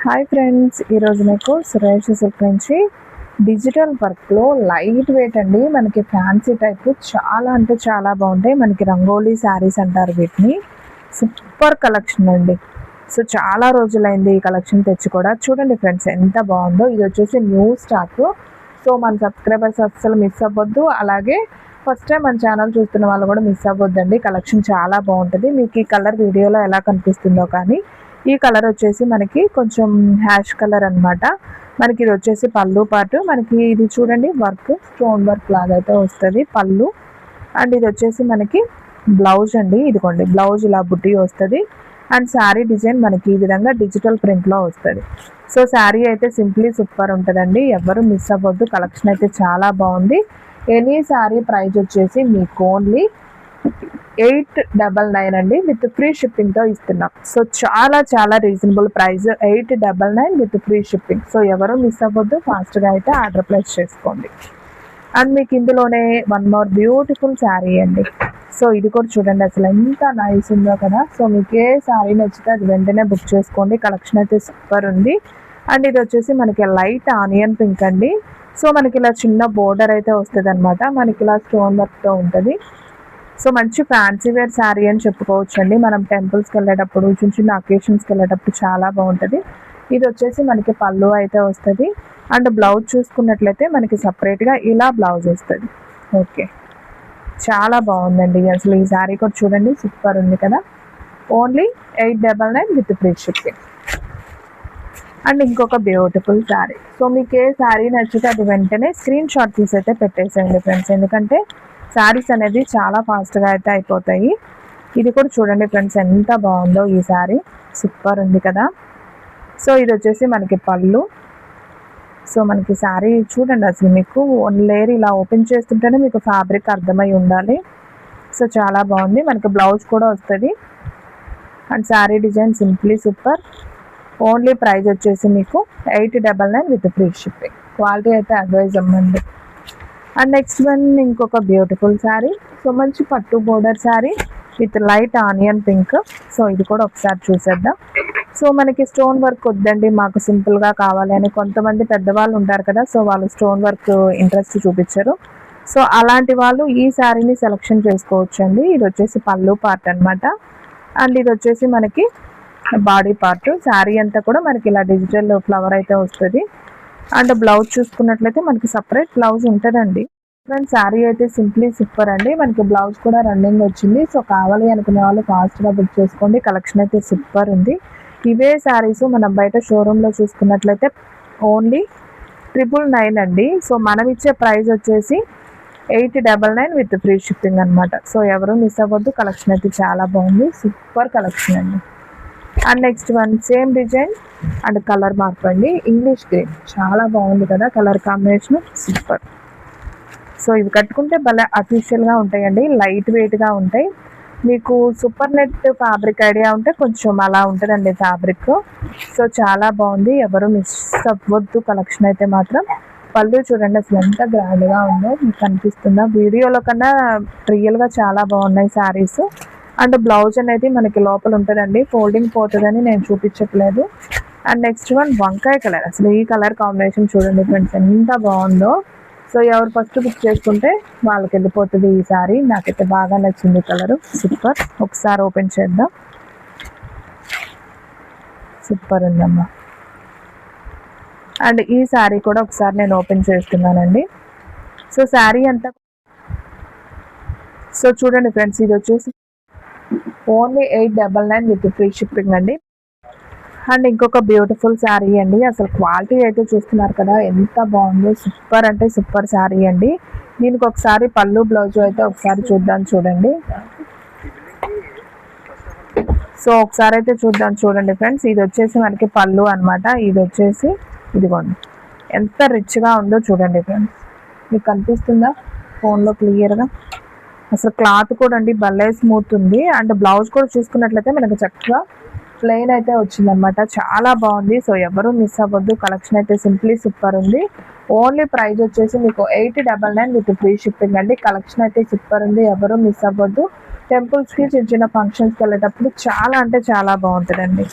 Hi friends, ఈరోజు మీకు Suresh silk నుంచి డిజిటల్ వర్క్లో లైట్ వెయిట్ అండి. మనకి ఫ్యాన్సీ టైప్ చాలా అంటే చాలా బాగుంటాయి. మనకి రంగోలీ శారీస్ అంటారు వీటిని. సూపర్ కలెక్షన్ అండి. సో చాలా రోజులైంది ఈ కలెక్షన్ తెచ్చి కూడా. చూడండి ఫ్రెండ్స్ ఎంత బాగుందో. ఇది వచ్చేసి న్యూ స్టాక్. సో మన సబ్స్క్రైబర్స్ అస్సలు మిస్ అవ్వద్దు. అలాగే ఫస్ట్ టైం మన ఛానల్ చూస్తున్న వాళ్ళు కూడా మిస్ అవ్వద్దండి. కలెక్షన్ చాలా బాగుంటుంది. మీకు ఈ కలర్ వీడియోలో ఎలా కనిపిస్తుందో కానీ ఈ కలర్ వచ్చేసి మనకి కొంచెం హ్యాష్ కలర్ అనమాట. మనకి ఇది వచ్చేసి పళ్ళు పాటు. మనకి ఇది చూడండి వర్క్, స్టోన్ వర్క్ లాగా అయితే వస్తుంది పళ్ళు. అండ్ ఇది వచ్చేసి మనకి బ్లౌజ్ అండి. ఇదిగోండి బ్లౌజ్ ఇలా బుట్టి వస్తుంది. అండ్ శారీ డిజైన్ మనకి ఈ విధంగా డిజిటల్ ప్రింట్లో వస్తుంది. సో శారీ అయితే సింప్లీ సూపర్ ఉంటుందండి. ఎవరు మిస్ అవ్వద్దు. కలెక్షన్ అయితే చాలా బాగుంది. ఎనీ శారీ ప్రైస్ వచ్చేసి మీకు ఓన్లీ 899 అండి, విత్ ఫ్రీ షిప్పింగ్తో ఇస్తున్నాం. సో చాలా చాలా reasonable price, 899 with free shipping. So ఎవరు మిస్ అవ్వద్దు, ఫాస్ట్గా అయితే ఆర్డర్ ప్లేస్ చేసుకోండి. అండ్ మీకు ఇందులోనే వన్ మోర్ బ్యూటిఫుల్ శారీ అండి. సో ఇది కూడా చూడండి అసలు ఎంత నైస్ ఉందో కదా. సో మీకు ఏ శారీ నచ్చితే అది వెంటనే బుక్ చేసుకోండి. కలెక్షన్ అయితే సూపర్ ఉంది. అండ్ ఇది వచ్చేసి మనకి లైట్ ఆనియన్ పింక్ అండి. సో మనకి ఇలా చిన్న బోర్డర్ అయితే వస్తుంది అనమాట. మనకి ఇలా స్టోన్ వర్క్తో ఉంటుంది. సో మంచి ఫ్యాన్సీ వేర్ శారీ అని చెప్పుకోవచ్చు అండి. మనం టెంపుల్స్కి వెళ్ళేటప్పుడు, చిన్న చిన్న అకేషన్స్కి వెళ్ళేటప్పుడు చాలా బాగుంటుంది. ఇది వచ్చేసి మనకి పళ్ళు అయితే వస్తుంది. అండ్ బ్లౌజ్ చూసుకున్నట్లయితే మనకి సపరేట్గా ఇలా బ్లౌజ్ వస్తుంది. ఓకే, చాలా బాగుందండి. అసలు ఈ శారీ కూడా చూడండి సూపర్ ఉంది కదా. Only 899 with free shipping. And ఇంకొక బ్యూటిఫుల్ శారీ. సో మీకు ఏ శారీ నచ్చితే అది వెంటనే స్క్రీన్ షాట్ తీసి అయితే పెట్టేసేయండి ఫ్రెండ్స్. ఎందుకంటే శారీస్ అనేది చాలా ఫాస్ట్గా అయితే అయిపోతాయి. ఇది కూడా చూడండి ఫ్రెండ్స్ ఎంత బాగుందో ఈ శారీ. సూపర్ ఉంది కదా. సో ఇది వచ్చేసి మనకి పళ్ళు. సో మనకి శారీ చూడండి అసలు మీకు వన్ లేయర్ ఇలా ఓపెన్ చేస్తుంటేనే మీకు ఫ్యాబ్రిక్ అర్థమై ఉండాలి. సో చాలా బాగుంది. మనకి బ్లౌజ్ కూడా వస్తుంది. And sari design simply super. Only price వచ్చేసి మీకు 899 విత్ ఫ్రీ షిప్పింగ్. క్వాలిటీ అయితే అడ్వైజ్ అమ్మండి. అండ్ నెక్స్ట్ వన్ ఇంకొక బ్యూటిఫుల్ శారీ. సో మంచి పట్టు border sari with light onion pink. So ఇది కూడా ఒకసారి చూసేద్దాం. సో మనకి స్టోన్ వర్క్ వద్దండి, మాకు సింపుల్గా కావాలి అని కొంతమంది పెద్దవాళ్ళు ఉంటారు కదా. సో వాళ్ళు స్టోన్ వర్క్ ఇంట్రెస్ట్ చూపించరు. సో అలాంటి వాళ్ళు ఈ శారీని సెలెక్షన్ చేసుకోవచ్చు అండి. ఇది వచ్చేసి పళ్ళు పార్ట్ అనమాట. అండ్ ఇది వచ్చేసి మనకి బాడీ పార్ట్. శారీ అంతా కూడా మనకి ఇలా డిజిటల్ ఫ్లవర్ అయితే వస్తుంది. అండ్ బ్లౌజ్ చూసుకున్నట్లయితే మనకి సపరేట్ బ్లౌజ్ ఉంటుందండి. ఫ్రెండ్స్ శారీ అయితే సింప్లీ సూపర్ అండి. మనకి బ్లౌజ్ కూడా రన్నింగ్ వచ్చింది. సో కావాలి అనుకునే వాళ్ళు ఫాస్ట్గా బుక్ చేసుకోండి. కలెక్షన్ అయితే సూపర్ ఉంది. ఇవే శారీస్ మనం బయట షోరూంలో చూసుకున్నట్లయితే ఓన్లీ 999 అండి. సో మనం ఇచ్చే ప్రైస్ వచ్చేసి 899 విత్ ఫ్రీ షిప్పింగ్ అనమాట. సో ఎవరు మిస్ అవ్వద్దు. కలెక్షన్ అయితే చాలా బాగుంది. సూపర్ కలెక్షన్ అండి. And next one same design and colour mark అండి. ఇంగ్లీష్ గ్రీన్ చాలా బాగుంది కదా కలర్ కాంబినేషన్. సూపర్. సో ఇవి కట్టుకుంటే భలే అఫీషియల్గా ఉంటాయండి. లైట్ వెయిట్గా ఉంటాయి. మీకు సూపర్ నెట్ ఫ్యాబ్రిక్ ఐడియా ఉంటే కొంచెం అలా ఉంటుందండి ఫ్యాబ్రిక్. సో చాలా బాగుంది. ఎవరు మిస్ అవ్వద్దు. కలెక్షన్ అయితే మాత్రం. పళ్ళు చూడండి అసలు ఎంత గ్రాండ్గా ఉందో మీకు కనిపిస్తుందా. వీడియోలో కన్నా రియల్గా చాలా బాగున్నాయి శారీస్. అండ్ బ్లౌజ్ అనేది మనకి లోపల ఉంటుందండి. ఫోల్డింగ్ పోతుందని నేను చూపించట్లేదు. అండ్ నెక్స్ట్ వన్ వంకాయ కలర్. అసలు ఈ కలర్ కాంబినేషన్ చూడండి ఫ్రెండ్స్ ఎంత బాగుందో. సో ఎవరు ఫస్ట్ బుక్ చేసుకుంటే వాళ్ళకి వెళ్ళిపోతుంది ఈ శారీ. నాకైతే బాగా నచ్చింది కలరు. సూపర్. ఒకసారి ఓపెన్ చేద్దాం. సూపర్ ఉందమ్మా. అండ్ ఈ శారీ కూడా ఒకసారి నేను ఓపెన్ చేస్తున్నానండి. సో శారీ అంతా సో చూడండి ఫ్రెండ్స్ ఇది వచ్చేసి ఓన్లీ 899 విత్ ఫ్రీ షిప్పింగ్ అండి. అండ్ ఇంకొక బ్యూటిఫుల్ శారీ అండి. అసలు క్వాలిటీ అయితే చూస్తున్నారు కదా ఎంత బాగుందో. సూపర్ అంటే సూపర్ శారీ అండి. దీనికి ఒకసారి పళ్ళు బ్లౌజ్ అయితే ఒకసారి చూద్దాం చూడండి. సో ఒకసారి అయితే చూద్దాం చూడండి ఫ్రెండ్స్. ఇది వచ్చేసి మనకి పళ్ళు అనమాట. ఇది వచ్చేసి ఇదిగోండి ఎంత రిచ్గా ఉందో చూడండి ఫ్రెండ్స్. మీకు కనిపిస్తుందా ఫోన్లో క్లియర్గా. అసలు క్లాత్ కూడా అండి భలే స్మూత్ ఉంది. అండ్ బ్లౌజ్ కూడా చూసుకున్నట్లయితే మనకు చక్కగా ప్లెయిన్ అయితే వచ్చిందనమాట. చాలా బాగుంది. సో ఎవరు మిస్ అవ్వద్దు. కలెక్షన్ అయితే సింప్లీ సూపర్ ఉంది. ఓన్లీ ప్రైస్ వచ్చేసి మీకు 899 విత్ ఫ్రీ షిప్పింగ్ అండి. కలెక్షన్ అయితే సూపర్ ఉంది. ఎవరు మిస్ అవ్వద్దు. టెంపుల్స్కి చిన్న చిన్న ఫంక్షన్స్కి వెళ్ళేటప్పుడు చాలా అంటే చాలా బాగుంటుందండి.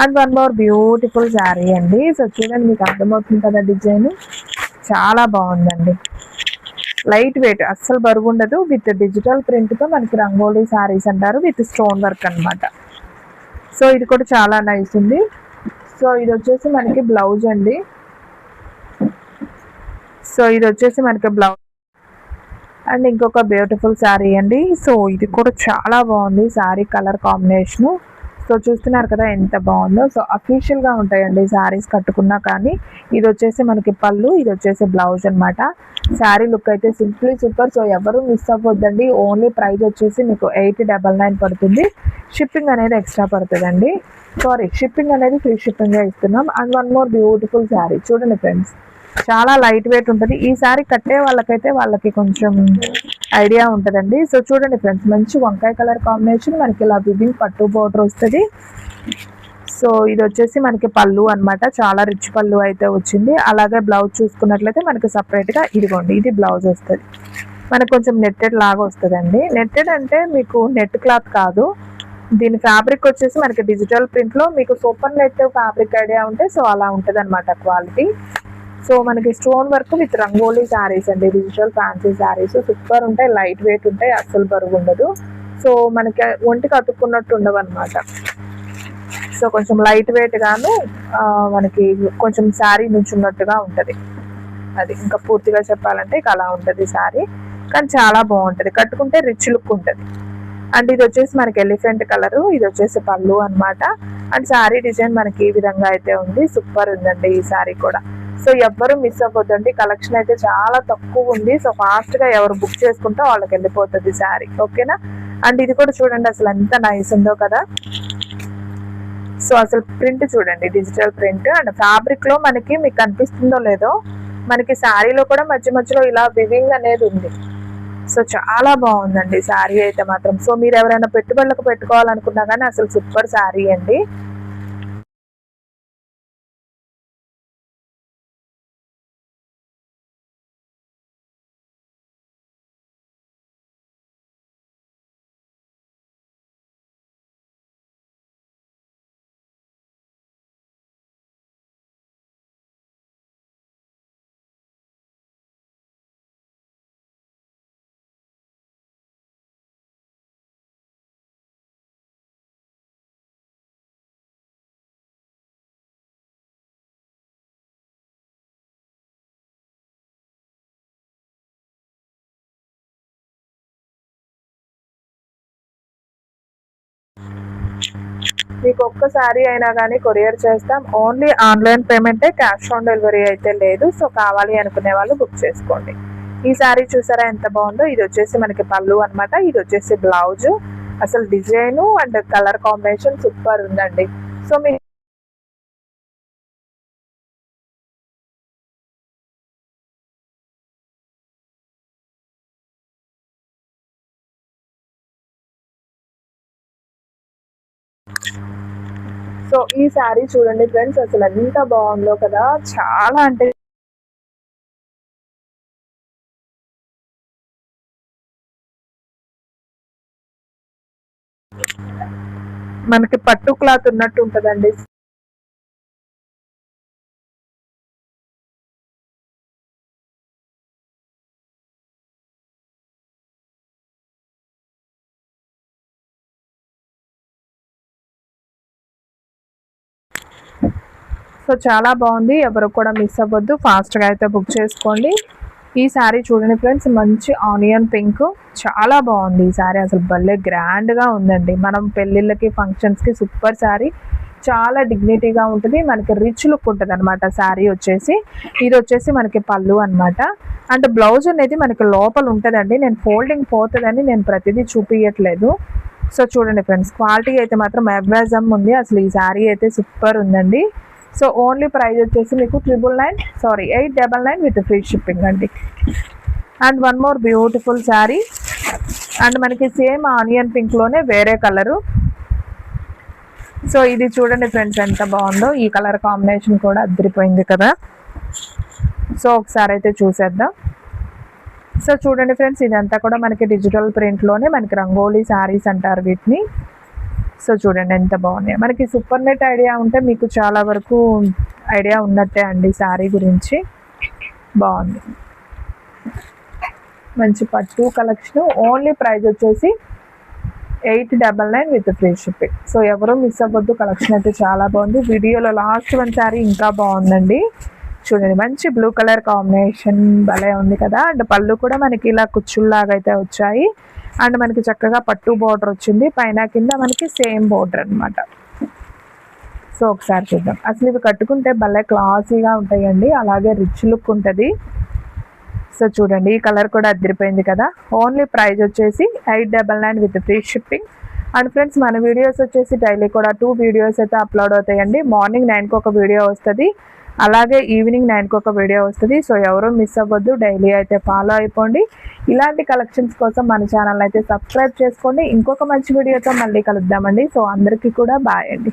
And one more beautiful sari అండి. సో చూడండి, మీకు అర్థమవుతుంది కదా డిజైన్, చాలా బాగుందండి. లైట్ వెయిట్, అస్సలు బరువు ఉండదు. విత్ డిజిటల్ ప్రింట్తో మనకి రంగోలీ శారీస్ అంటారు, విత్ స్టోన్ వర్క్ అనమాట. సో ఇది కూడా చాలా నైస్ ఉంది. సో ఇది వచ్చేసి మనకి బ్లౌజ్ అండి. సో ఇది వచ్చేసి మనకి బ్లౌజ్ అండ్ ఇంకొక బ్యూటిఫుల్ శారీ అండి. సో ఇది కూడా చాలా బాగుంది శారీ కలర్ కాంబినేషను. సో చూస్తున్నారు కదా ఎంత బాగుందో. సో అఫీషియల్గా ఉంటాయండి శారీస్ కట్టుకున్నా కానీ. ఇది వచ్చేసి మనకి పళ్ళు, ఇది వచ్చేసి బ్లౌజ్ అనమాట. శారీ లుక్ అయితే సింప్లీ సూపర్. సో ఎవరు మిస్ అవ్వద్దండి. ఓన్లీ ప్రైస్ వచ్చేసి మీకు 899 పడుతుంది. షిప్పింగ్ అనేది ఎక్స్ట్రా పడుతుందండి. సారీ, షిప్పింగ్ అనేది ఫ్రీ షిప్పింగ్గా ఇస్తున్నాం. And one more beautiful sari చూడండి ఫ్రెండ్స్, చాలా లైట్ వెయిట్ ఉంటుంది. ఈ శారీ కట్టే వాళ్ళకైతే వాళ్ళకి కొంచెం ఐడియా ఉంటుందండి. సో చూడండి ఫ్రెండ్స్, మంచి వంకాయ కలర్ కాంబినేషన్, మనకి ఇలా వివింగ్ పట్టు బోర్డర్ వస్తుంది. సో ఇది వచ్చేసి మనకి పళ్ళు అనమాట, చాలా రిచ్ పళ్ళు అయితే వచ్చింది. అలాగే బ్లౌజ్ చూసుకున్నట్లయితే మనకి సపరేట్గా ఇదిగోండి, ఇది బ్లౌజ్ వస్తుంది. మనకు కొంచెం నెట్టెడ్ లాగా వస్తుందండి. నెట్టెడ్ అంటే మీకు నెట్ క్లాత్ కాదు, దీని ఫ్యాబ్రిక్ వచ్చేసి మనకి డిజిటల్ ప్రింట్లో మీకు సూపర్ నెట్ ఫ్యాబ్రిక్ ఐడియా ఉంటే సో అలా ఉంటుంది అనమాట క్వాలిటీ. సో మనకి stone work with rangoli saris అండి, డిజిటల్ ఫ్యాన్సీ శారీస్ సూపర్ ఉంటాయి, లైట్ వెయిట్ ఉంటాయి, అస్సలు బరువు ఉండదు. సో మనకి ఒంటికి అతుక్కున్నట్టు ఉండవు అనమాట. సో కొంచెం లైట్ వెయిట్ గాను మనకి కొంచెం శారీ నుంచున్నట్టుగా ఉంటుంది. అది ఇంకా పూర్తిగా చెప్పాలంటే ఇక అలా ఉంటుంది శారీ, కానీ చాలా బాగుంటుంది, కట్టుకుంటే రిచ్ లుక్ ఉంటుంది. అండ్ ఇది వచ్చేసి మనకి ఎలిఫెంట్ కలరు, ఇది వచ్చేసి పళ్ళు అనమాట. అండ్ శారీ డిజైన్ మనకి ఈ విధంగా అయితే ఉంది, సూపర్ ఉందండి ఈ శారీ కూడా. సో ఎవ్వరు మిస్ అవ్వద్దండి, కలెక్షన్ అయితే చాలా తక్కువ ఉంది. సో ఫాస్ట్గా ఎవరు బుక్ చేసుకుంటే వాళ్ళకి వెళ్ళిపోతుంది శారీ, ఓకేనా. అండ్ ఇది కూడా చూడండి అసలు ఎంత నైస్ ఉందో కదా. సో అసలు ప్రింట్ చూడండి, డిజిటల్ ప్రింట్. అండ్ ఫ్యాబ్రిక్లో మనకి మీకు కనిపిస్తుందో లేదో, మనకి శారీలో కూడా మధ్య మధ్యలో ఇలా వివింగ్ అనేది ఉంది. సో చాలా బాగుందండి శారీ అయితే మాత్రం. సో మీరు ఎవరైనా పెట్టుబడులకు పెట్టుకోవాలనుకున్నా కానీ అసలు సూపర్ శారీ అండి. మీకు ఒక్కసారి అయినా కానీ కొరియర్ చేస్తాం. ఓన్లీ ఆన్లైన్ పేమెంటే, క్యాష్ ఆన్ డెలివరీ అయితే లేదు. సో కావాలి అనుకునే వాళ్ళు బుక్ చేసుకోండి. ఈ శారీ చూసారా ఎంత బాగుందో. ఇది వచ్చేసి మనకి పళ్ళు అనమాట, ఇది వచ్చేసి బ్లౌజ్. అసలు design and colour combination super ఉందండి. సో మీ సో ఈ శారీ చూడండి ఫ్రెండ్స్, అసలు ఎంత బాగుందో కదా, చాలా అంటే మనకి పట్టు క్లాత్ ఉన్నట్టు ఉంటుందండి. సో చాలా బాగుంది, ఎవరు కూడా మిస్ అవ్వద్దు, ఫాస్ట్గా అయితే బుక్ చేసుకోండి. ఈ శారీ చూడండి ఫ్రెండ్స్, మంచి ఆనియన్ పింక్, చాలా బాగుంది ఈ శారీ, అసలు భలే గ్రాండ్గా ఉందండి. మనం పెళ్ళిళ్ళకి ఫంక్షన్స్కి సూపర్ శారీ, చాలా డిగ్నిటీగా ఉంటుంది, మనకి రిచ్ లుక్ ఉంటుంది అనమాట శారీ వచ్చేసి. ఇది వచ్చేసి మనకి పళ్ళు అనమాట. అండ్ బ్లౌజ్ అనేది మనకి లోపల ఉంటుందండి. నేను ఫోల్డింగ్ పోతుందని నేను ప్రతిదీ చూపించట్లేదు. సో చూడండి ఫ్రెండ్స్, క్వాలిటీ అయితే మాత్రం అవేజం ఉంది. అసలు ఈ శారీ అయితే సూపర్ ఉందండి. సో ఓన్లీ ప్రైస్ వచ్చేసి మీకు 899 విత్ ఫ్రీ షిప్పింగ్ అండి. And one more beautiful sari, and మనకి సేమ్ ఆనియన్ పింక్లోనే వేరే కలరు. సో ఇది చూడండి ఫ్రెండ్స్ ఎంత బాగుందో, ఈ కలర్ కాంబినేషన్ కూడా అదిరిపోయింది కదా. సో ఒకసారి అయితే చూసేద్దాం. సో చూడండి ఫ్రెండ్స్, ఇదంతా కూడా మనకి డిజిటల్ ప్రింట్లోనే మనకి రంగోలీ శారీస్ అంటారు వీటిని. సో చూడండి ఎంత బాగున్నాయి. మనకి సూపర్ నెట్ ఐడియా ఉంటే మీకు చాలా వరకు ఐడియా ఉన్నట్టే అండి శారీ గురించి. బాగుంది, మంచి పట్టు కలెక్షన్. ఓన్లీ ప్రైస్ వచ్చేసి 899 విత్ ఫ్రీ షిప్పింగ్. సో ఎవరూ మిస్ అవ్వద్దు, కలెక్షన్ అయితే చాలా బాగుంది. వీడియోలో లాస్ట్ వన్ శారీ ఇంకా బాగుందండి. చూడండి మంచి బ్లూ కలర్ కాంబినేషన్ భలే ఉంది కదా. అండ్ పళ్ళు కూడా మనకి ఇలా కుచ్చుల్లాగా అయితే వచ్చాయి. అండ్ మనకి చక్కగా పట్టు బోర్డర్ వచ్చింది, పైన కింద మనకి సేమ్ బోర్డర్ అనమాట. సో ఒకసారి చూద్దాం. అసలు ఇవి కట్టుకుంటే భలే క్లాసీగా ఉంటాయండి, అలాగే రిచ్ లుక్ ఉంటుంది. సో చూడండి ఈ కలర్ కూడా అదిరిపోయింది కదా. ఓన్లీ ప్రైస్ వచ్చేసి 899 with free shipping. And friends మన వీడియోస్ వచ్చేసి డైలీ కూడా 2 వీడియోస్ అయితే అప్లోడ్ అవుతాయండి. మార్నింగ్ 9కి ఒక వీడియో వస్తుంది, అలాగే ఈవినింగ్ 9కి ఒక వీడియో వస్తుంది. సో ఎవరూ మిస్ అవ్వద్దు, డైలీ అయితే ఫాలో అయిపోండి. ఇలాంటి కలెక్షన్స్ కోసం మన ఛానల్ అయితే సబ్స్క్రైబ్ చేసుకోండి. ఇంకొక మంచి వీడియోతో మళ్ళీ కలుద్దామండి. సో అందరికీ కూడా బాయ్ అండి.